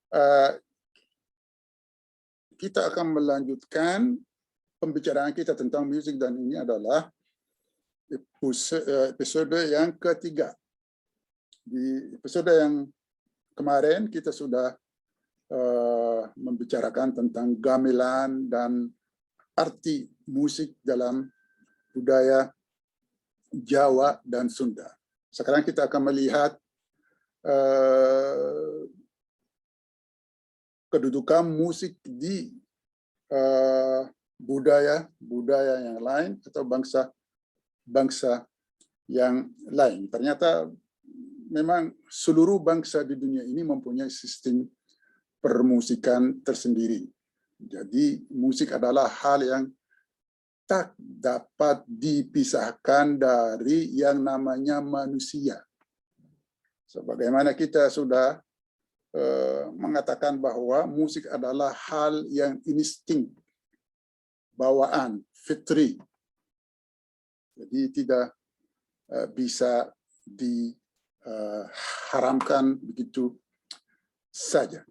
Uh, kita akan melanjutkan pembicaraan kita tentang musik, dan ini adalah episode yang ketiga. Di episode yang kemarin kita sudah membicarakan tentang gamelan dan arti musik dalam budaya Jawa dan Sunda. Sekarang kita akan melihat kedudukan musik di budaya yang lain atau bangsa yang lain. Ternyata memang seluruh bangsa di dunia ini mempunyai sistem permusikan tersendiri. Jadi musik adalah hal yang tak dapat dipisahkan dari yang namanya manusia. Sebagaimana kita sudah mengatakan bahwa musik adalah hal yang insting, bawaan, fitri. Jadi tidak bisa diharamkan begitu saja.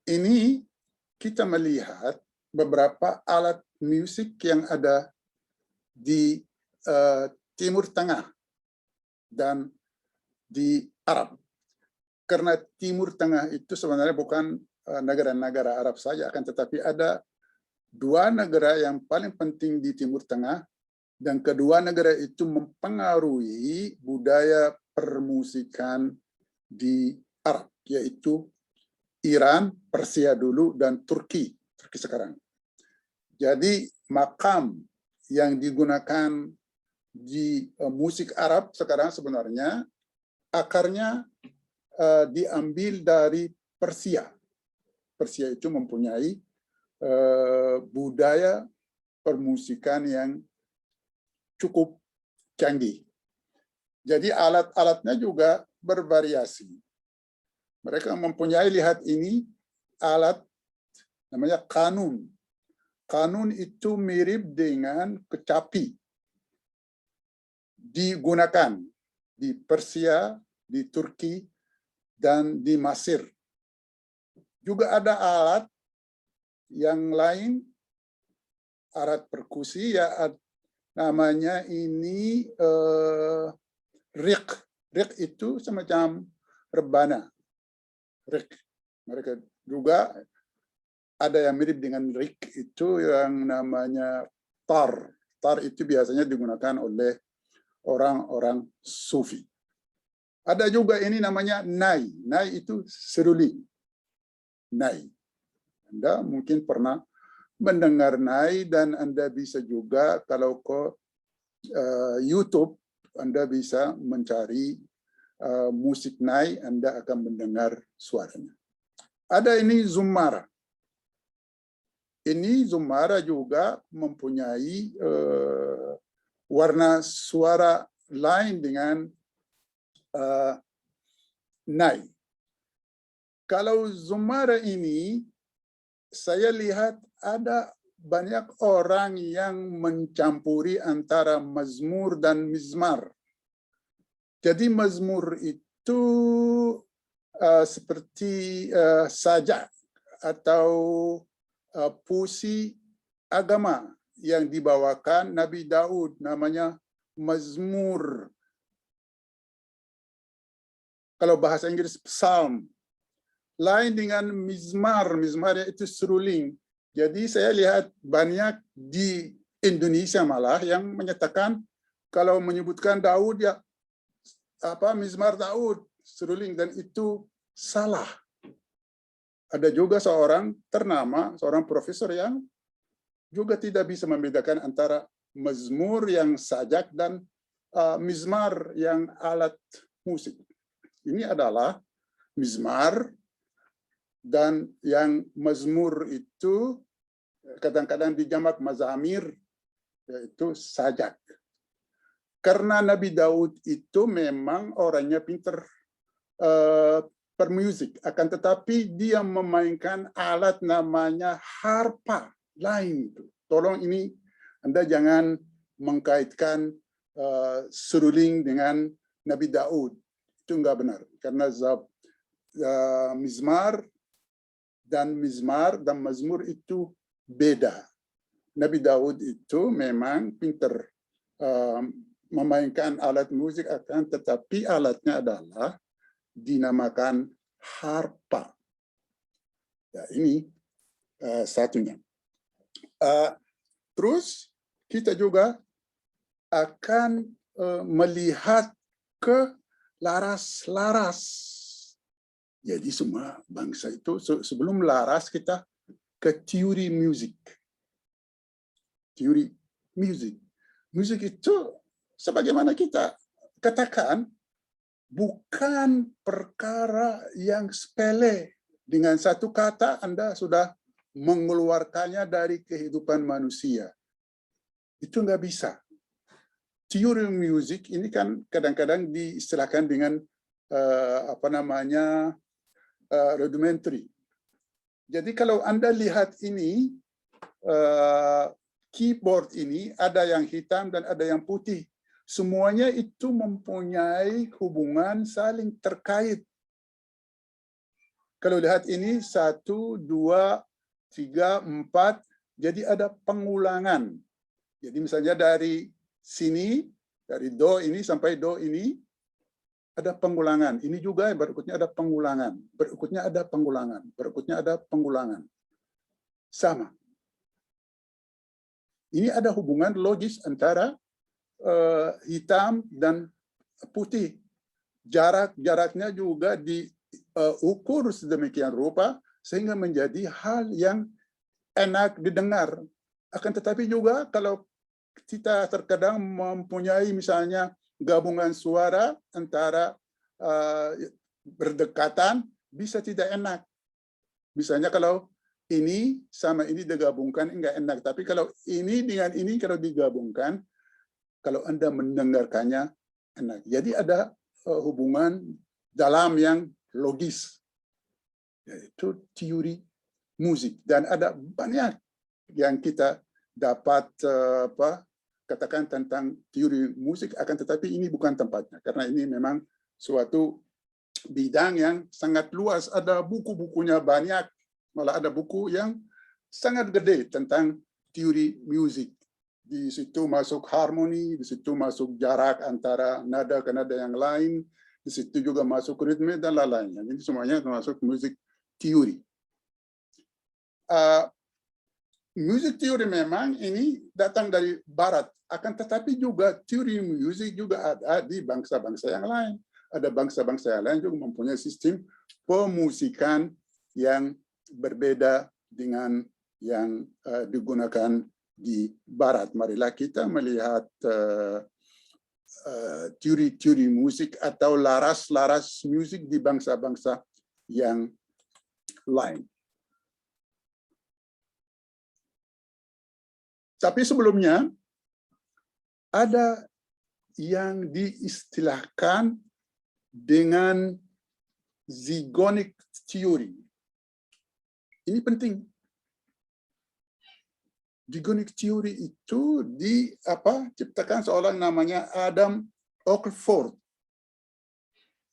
Ini kita melihat beberapa alat musik yang ada di Timur Tengah dan di Arab. Karena Timur Tengah itu sebenarnya bukan negara-negara Arab saja, akan tetapi ada dua negara yang paling penting di Timur Tengah, dan kedua negara itu mempengaruhi budaya permusikan di Arab, yaitu Iran, Persia dulu, dan Turki sekarang. Jadi makam yang digunakan di musik Arab sekarang sebenarnya akarnya diambil dari Persia. Persia itu mempunyai budaya permusikan yang cukup canggih. Jadi alat-alatnya juga bervariasi. Mereka mempunyai, lihat ini, alat namanya kanun. Kanun itu mirip dengan kecapi. Digunakan di Persia, di Turki, dan di Mesir. Juga ada alat yang lain, alat perkusi, ya namanya ini rik. Rik itu semacam rebana. Rik. Mereka juga ada yang mirip dengan rik itu yang namanya tar. Tar itu biasanya digunakan oleh orang-orang sufi. Ada juga ini namanya nai. Nai itu seruling. Nai. Anda mungkin pernah mendengar nai, dan Anda bisa juga kalau ke YouTube, Anda bisa mencari musik nai, Anda akan mendengar suaranya. Ada ini zumara. Ini zumara juga mempunyai warna suara lain dengan nai. Kalau zumara ini, saya lihat ada banyak orang yang mencampuri antara mazmur dan mizmar. Jadi mazmur itu seperti sajak atau puisi agama yang dibawakan Nabi Daud, namanya mazmur. Kalau bahasa Inggris psalm. Lain dengan mizmar, mizmar itu seruling. Jadi saya lihat banyak di Indonesia malah yang menyatakan kalau menyebutkan Daud, ya mizmar Daud, seruling, dan itu salah. Ada juga seorang ternama, seorang profesor yang juga tidak bisa membedakan antara mazmur yang sajak dan mizmar yang alat musik. Ini adalah mizmar, dan yang mazmur itu kadang-kadang dijamak mazamir, yaitu sajak. Karena Nabi Daud itu memang orangnya pintar permusik, akan tetapi dia memainkan alat namanya harpa lain itu. tolong ini Anda jangan mengkaitkan seruling dengan Nabi Daud. Itu enggak benar, karena mizmar dan mazmur itu beda. Nabi Daud itu memang pintar memainkan alat musik, akan tetapi alatnya adalah dinamakan harpa. Ya, ini satunya. Terus kita juga akan melihat ke laras-laras. Jadi semua bangsa itu sebelum laras kita ke teori musik. Teori musik. Musik itu sebagaimana kita katakan bukan perkara yang sepele. Dengan satu kata Anda sudah mengeluarkannya dari kehidupan manusia. Itu nggak bisa. Teori musik ini kan kadang-kadang diistilahkan dengan rudimentary. Jadi kalau Anda lihat ini, keyboard ini ada yang hitam dan ada yang putih. Semuanya itu mempunyai hubungan saling terkait. Kalau lihat ini 1, 2, 3, 4, jadi ada pengulangan. Jadi misalnya dari sini, dari do ini sampai do ini, ada pengulangan. Ini juga berikutnya ada pengulangan. Berikutnya ada pengulangan. Berikutnya ada pengulangan. Sama. Ini ada hubungan logis antara hitam dan putih. Jaraknya juga diukur sedemikian rupa sehingga menjadi hal yang enak didengar. Akan tetapi juga kalau kita terkadang mempunyai misalnya gabungan suara antara berdekatan, bisa tidak enak. Misalnya kalau ini sama ini digabungkan enggak enak, tapi kalau ini dengan ini kalau digabungkan, kalau Anda mendengarkannya enak. Jadi ada hubungan dalam yang logis, yaitu teori musik, dan ada banyak yang kita dapat katakan tentang teori musik, akan tetapi ini bukan tempatnya, karena ini memang suatu bidang yang sangat luas. Ada buku-bukunya banyak, malah ada buku yang sangat gede tentang teori musik. Di situ masuk harmoni, di situ masuk jarak antara nada ke nada yang lain, di situ juga masuk ritme dan lain-lain. Jadi semuanya termasuk musik teori. Musik teori memang ini datang dari barat, akan tetapi juga teori musik juga ada di bangsa-bangsa yang lain. Ada bangsa-bangsa yang lain juga mempunyai sistem pemusikan yang berbeda dengan yang digunakan di barat. Marilah kita melihat teori-teori musik atau laras-laras musik di bangsa-bangsa yang lain. Tapi sebelumnya, ada yang diistilahkan dengan zygonic theory. Ini penting. Zygonic theory itu diciptakan seorang namanya Adam Oglethorpe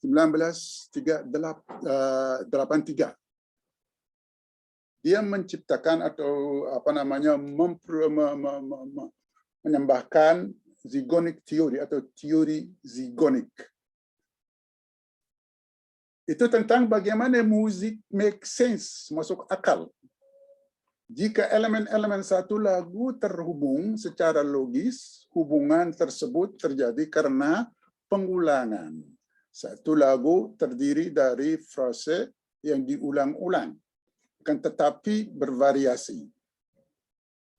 1983. Dia menciptakan atau menambahkan zygonic theory atau teori zygonik. Itu tentang bagaimana musik make sense, masuk akal. Jika elemen-elemen satu lagu terhubung secara logis, hubungan tersebut terjadi karena pengulangan. Satu lagu terdiri dari frase yang diulang-ulang, akan tetapi bervariasi.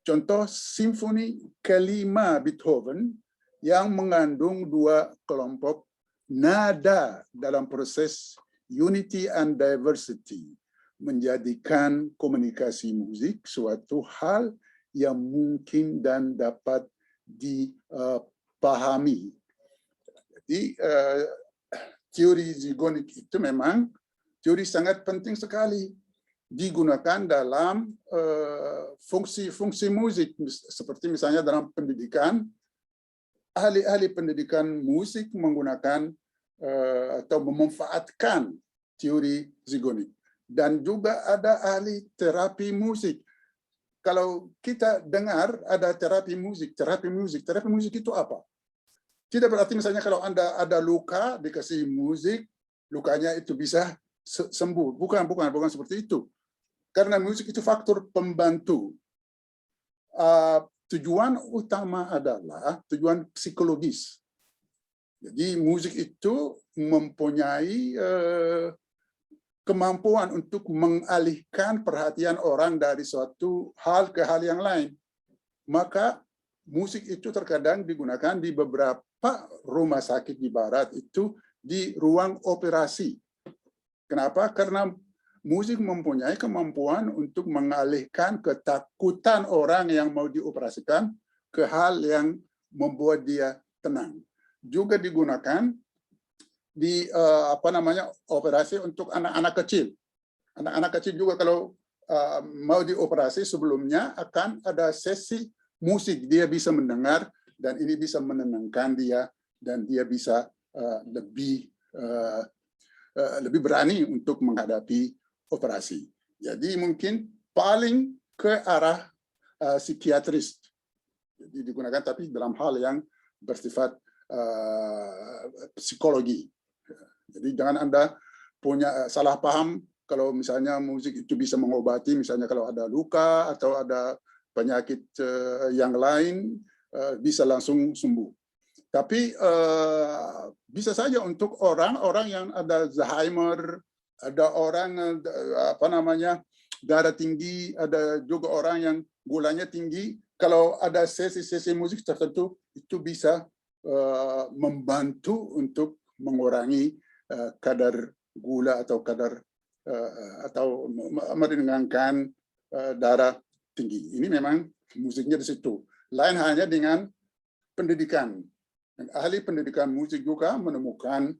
Contoh simfoni kelima Beethoven yang mengandung 2 kelompok nada dalam proses unity and diversity, menjadikan komunikasi musik suatu hal yang mungkin dan dapat dipahami. Jadi teori zygonik itu memang teori sangat penting sekali, digunakan dalam fungsi musik seperti misalnya dalam pendidikan, ahli-ahli pendidikan musik menggunakan atau memanfaatkan teori zigonik. Dan juga ada ahli terapi musik. Kalau kita dengar ada terapi musik itu apa? Tidak berarti misalnya kalau Anda ada luka, dikasih musik, lukanya itu bisa sembuh. Bukan seperti itu. Karena musik itu faktor pembantu. Tujuan utama adalah tujuan psikologis. Jadi musik itu mempunyai kemampuan untuk mengalihkan perhatian orang dari suatu hal ke hal yang lain. Maka musik itu terkadang digunakan di beberapa rumah sakit di barat itu di ruang operasi. Kenapa? Karena musik mempunyai kemampuan untuk mengalihkan ketakutan orang yang mau dioperasikan ke hal yang membuat dia tenang. Juga digunakan di operasi untuk anak-anak kecil. Anak-anak kecil juga kalau mau dioperasi sebelumnya akan ada sesi musik, dia bisa mendengar dan ini bisa menenangkan dia dan dia bisa lebih berani untuk menghadapi operasi. Jadi mungkin paling ke arah psikiatris. Jadi digunakan tapi dalam hal yang bersifat psikologi. Jadi jangan Anda punya salah paham kalau misalnya musik itu bisa mengobati, misalnya kalau ada luka atau ada penyakit yang lain bisa langsung sembuh. Tapi bisa saja untuk orang-orang yang ada Alzheimer, ada orang darah tinggi, ada juga orang yang gulanya tinggi. Kalau ada sesi-sesi musik tertentu itu bisa membantu untuk mengurangi kadar gula atau atau meringankan darah tinggi. Ini memang musiknya di situ. Lain hanya dengan pendidikan. Ahli pendidikan musik juga menemukan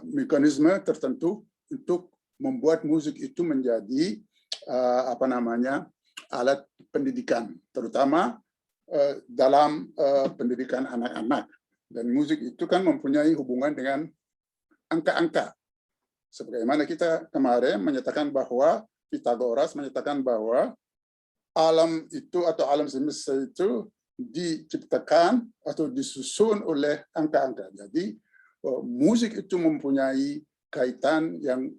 mekanisme tertentu untuk membuat musik itu menjadi alat pendidikan, terutama dalam pendidikan anak-anak. Dan musik itu kan mempunyai hubungan dengan angka-angka. Sebagaimana kita kemarin menyatakan bahwa Pythagoras menyatakan bahwa alam itu atau alam semesta itu diciptakan atau disusun oleh angka-angka. Jadi musik itu mempunyai kaitan yang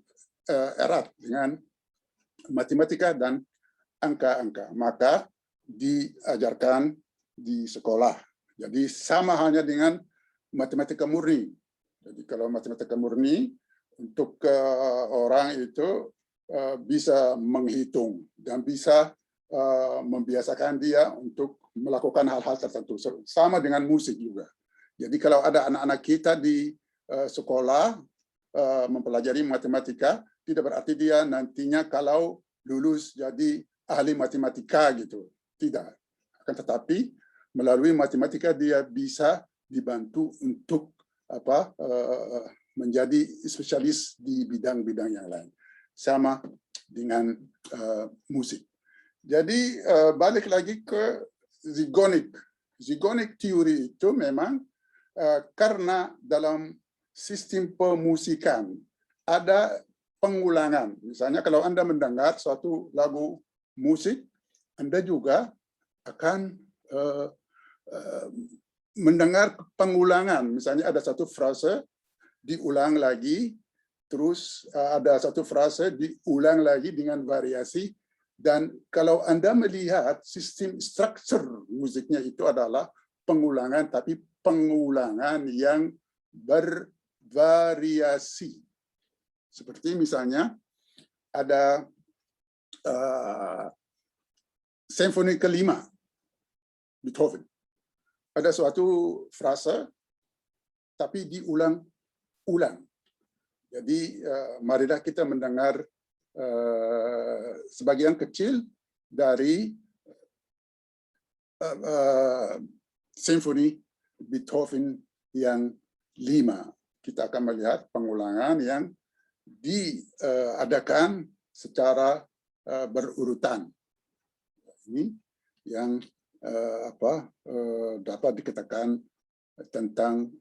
erat dengan matematika dan angka-angka. Maka diajarkan di sekolah. Jadi sama halnya dengan matematika murni. Jadi kalau matematika murni untuk orang itu bisa menghitung dan bisa membiasakan dia untuk melakukan hal-hal tertentu. Sama dengan musik juga. Jadi kalau ada anak-anak kita di sekolah mempelajari matematika, tidak berarti dia nantinya kalau lulus jadi ahli matematika gitu. Tidak. Akan tetapi melalui matematika dia bisa dibantu untuk menjadi spesialis di bidang-bidang yang lain. Sama dengan musik. Jadi balik lagi ke zigonik. Zigonik teori itu memang karena dalam sistem pemusikan ada pengulangan. Misalnya kalau Anda mendengar suatu lagu musik, Anda juga akan mendengar pengulangan. Misalnya ada satu frase diulang lagi, terus ada satu frase diulang lagi dengan variasi. Dan kalau Anda melihat sistem struktur musiknya itu adalah pengulangan, tapi pengulangan yang bervariasi. Seperti misalnya ada Simfoni kelima Beethoven. Ada suatu frase, tapi diulang-ulang. Jadi marilah kita mendengar sebagian kecil dari Simfoni Beethoven yang 5. Kita akan melihat pengulangan yang diadakan secara berurutan. ini yang dapat dikatakan tentang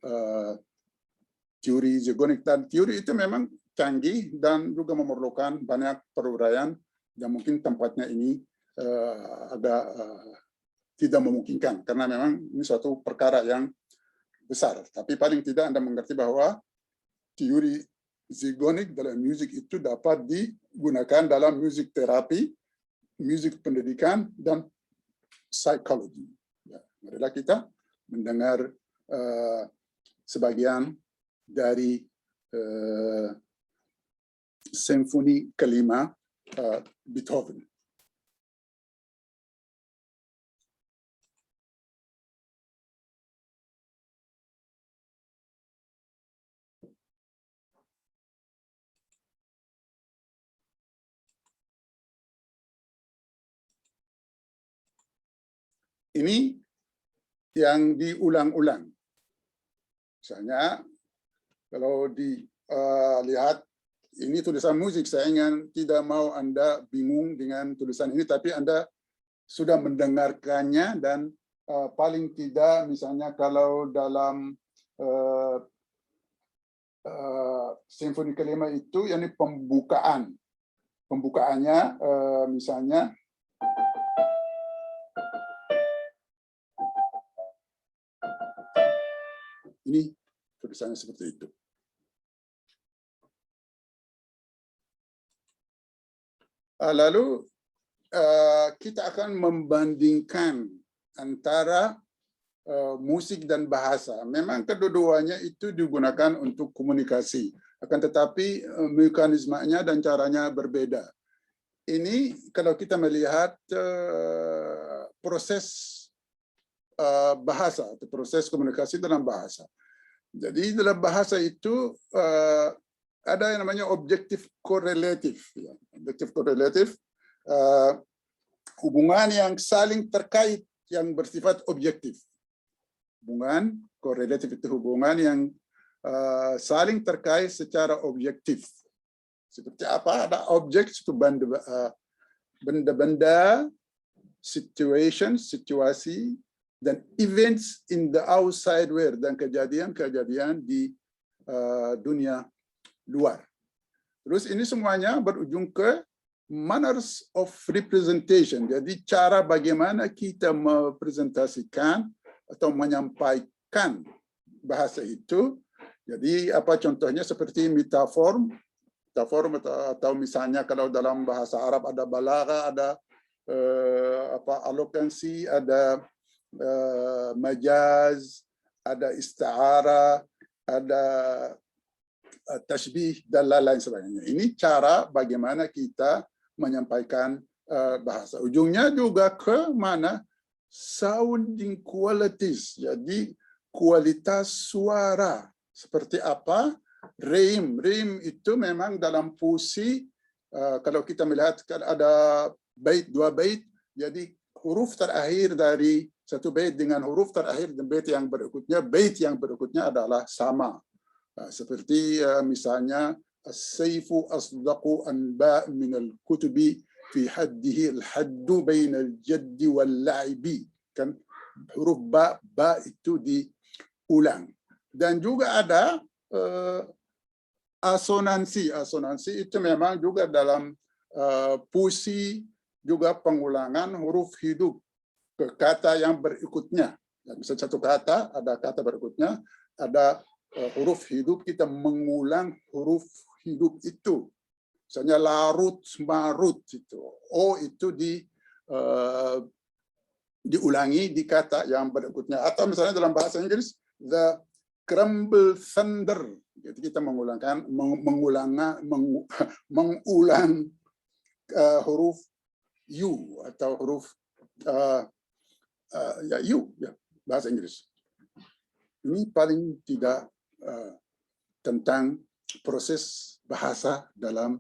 teori zigonik. Dan teori itu memang canggih dan juga memerlukan banyak peruraian dan mungkin tempatnya ini agak tidak memungkinkan karena memang ini suatu perkara yang besar. Tapi paling tidak Anda mengerti bahwa teori zigonik dalam musik itu dapat digunakan dalam musik terapi, musik pendidikan, dan psikologi. Ya, marilah kita mendengar sebagian dari simfoni kelima Beethoven. Ini yang diulang-ulang. Misalnya, kalau dilihat, ini tulisan musik, saya tidak mau Anda bingung dengan tulisan ini, tapi Anda sudah mendengarkannya, dan paling tidak, misalnya kalau dalam simfoni kelima itu, ini pembukaan. Pembukaannya, misalnya, ini tulisannya seperti itu. Lalu kita akan membandingkan antara musik dan bahasa. Memang kedua-duanya itu digunakan untuk komunikasi, akan tetapi mekanismenya dan caranya berbeda. Ini kalau kita melihat proses bahasa atau proses komunikasi dalam bahasa. Jadi dalam bahasa itu ada yang namanya objektif korelatif. Ya. Objektif korelatif, hubungan yang saling terkait yang bersifat objektif. Hubungan korelatif itu hubungan yang saling terkait secara objektif. Seperti apa? Ada objek, itu benda-benda, situasi, dan events in the outside world, dan kejadian-kejadian di dunia luar. Terus ini semuanya berujung ke manners of representation. Jadi cara bagaimana kita mempresentasikan atau menyampaikan bahasa itu. Jadi apa contohnya seperti metafor atau misalnya kalau dalam bahasa Arab ada balagha, ada alokansi, ada majaz, ada ista'ara, ada tashbih, dan lain-lain sebagainya. Ini cara bagaimana kita menyampaikan bahasa. Ujungnya juga ke mana? Sounding qualities. Jadi kualitas suara. Seperti apa? Reim itu memang dalam puisi, kalau kita melihat ada bait, dua bait, jadi huruf terakhir dari satu bait dengan huruf terakhir dan bait yang berikutnya adalah sama. Seperti misalnya as-sayfu asdaqu anba' min al-kutubi fi haddihi al-haddu bain al-jaddi wal-la'ibi. Kan huruf ba itu diulang. Dan juga ada asonansi. Asonansi itu memang juga dalam puisi juga pengulangan huruf hidup ke kata yang berikutnya. Misalnya satu kata, ada kata berikutnya, ada huruf hidup, kita mengulang huruf hidup itu. Misalnya larut, marut, itu. O itu diulangi di kata yang berikutnya. Atau misalnya dalam bahasa Inggris, the crumble thunder. Jadi kita mengulang huruf U atau huruf U, ya, bahasa Inggris. Ini paling tidak tentang proses bahasa dalam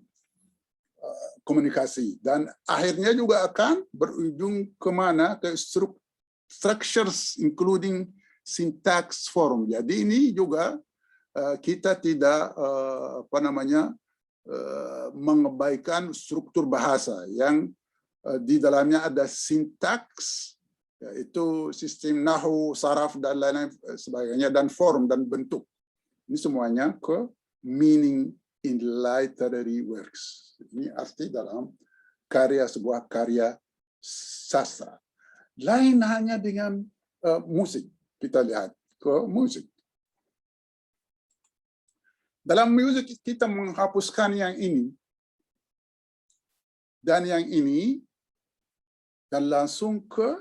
komunikasi, dan akhirnya juga akan berujung kemana? Ke structures including syntax form. Jadi ini juga kita tidak mengabaikan struktur bahasa yang di dalamnya ada sintaks, yaitu sistem nahu, saraf, dan lain-lain sebagainya, dan form dan bentuk. Ini semuanya ke meaning in literary works. Ini arti dalam sebuah karya sastra. Lain hanya dengan musik. Kita lihat ke musik. Dalam musik kita menghapuskan yang ini dan yang ini, dan langsung ke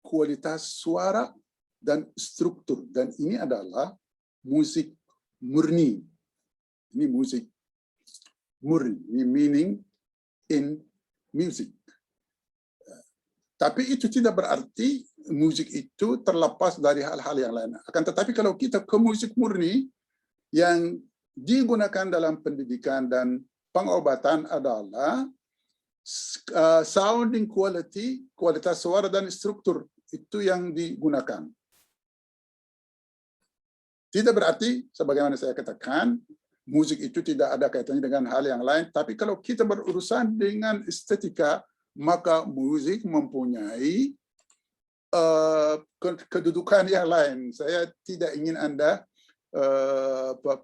kualitas suara dan struktur. Dan ini adalah musik murni. Ini musik murni. Ini meaning in music. Tapi itu tidak berarti musik itu terlepas dari hal-hal yang lain. Akan tetapi kalau kita ke musik murni yang digunakan dalam pendidikan dan pengobatan adalah sounding quality, kualitas suara dan struktur, itu yang digunakan. Tidak berarti, sebagaimana saya katakan, musik itu tidak ada kaitannya dengan hal yang lain, tapi kalau kita berurusan dengan estetika, maka musik mempunyai kedudukan yang lain. Saya tidak ingin Anda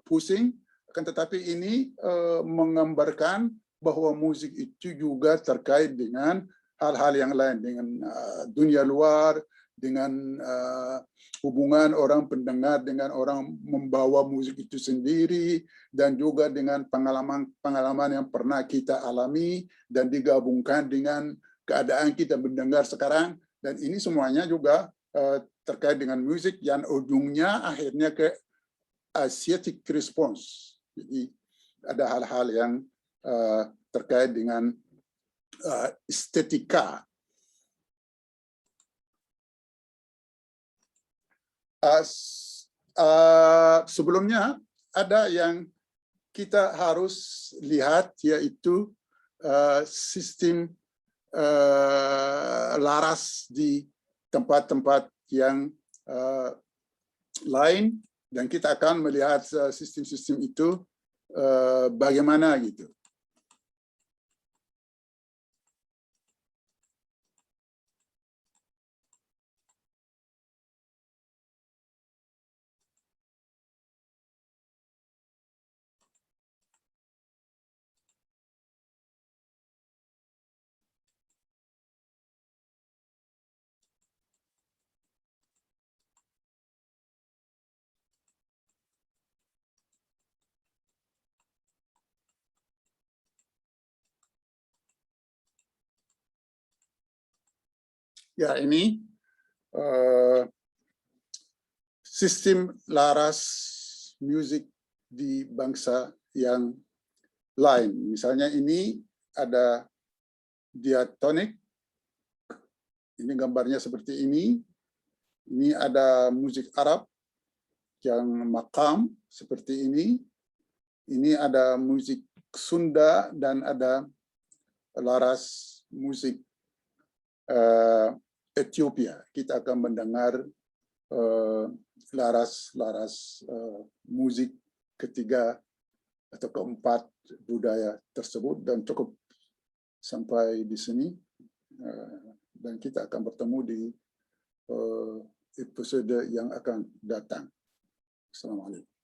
pusing, akan tetapi ini menggambarkan bahwa musik itu juga terkait dengan hal-hal yang lain, dengan dunia luar, dengan hubungan orang pendengar dengan orang membawa musik itu sendiri, dan juga dengan pengalaman yang pernah kita alami dan digabungkan dengan keadaan kita mendengar sekarang. Dan ini semuanya juga terkait dengan musik yang ujungnya akhirnya ke aesthetic response. Jadi ada hal-hal yang terkait dengan estetika. Sebelumnya ada yang kita harus lihat, yaitu sistem laras di tempat-tempat yang lain, dan kita akan melihat sistem-sistem itu bagaimana gitu. Ya, ini sistem laras musik di bangsa yang lain. Misalnya ini ada diatonik, ini gambarnya seperti ini. Ini ada musik Arab yang makam seperti ini. Ini ada musik Sunda dan ada laras musik Ethiopia. Kita akan mendengar laras-laras musik ketiga atau keempat budaya tersebut, dan cukup sampai di sini, dan kita akan bertemu di episode yang akan datang. Assalamualaikum.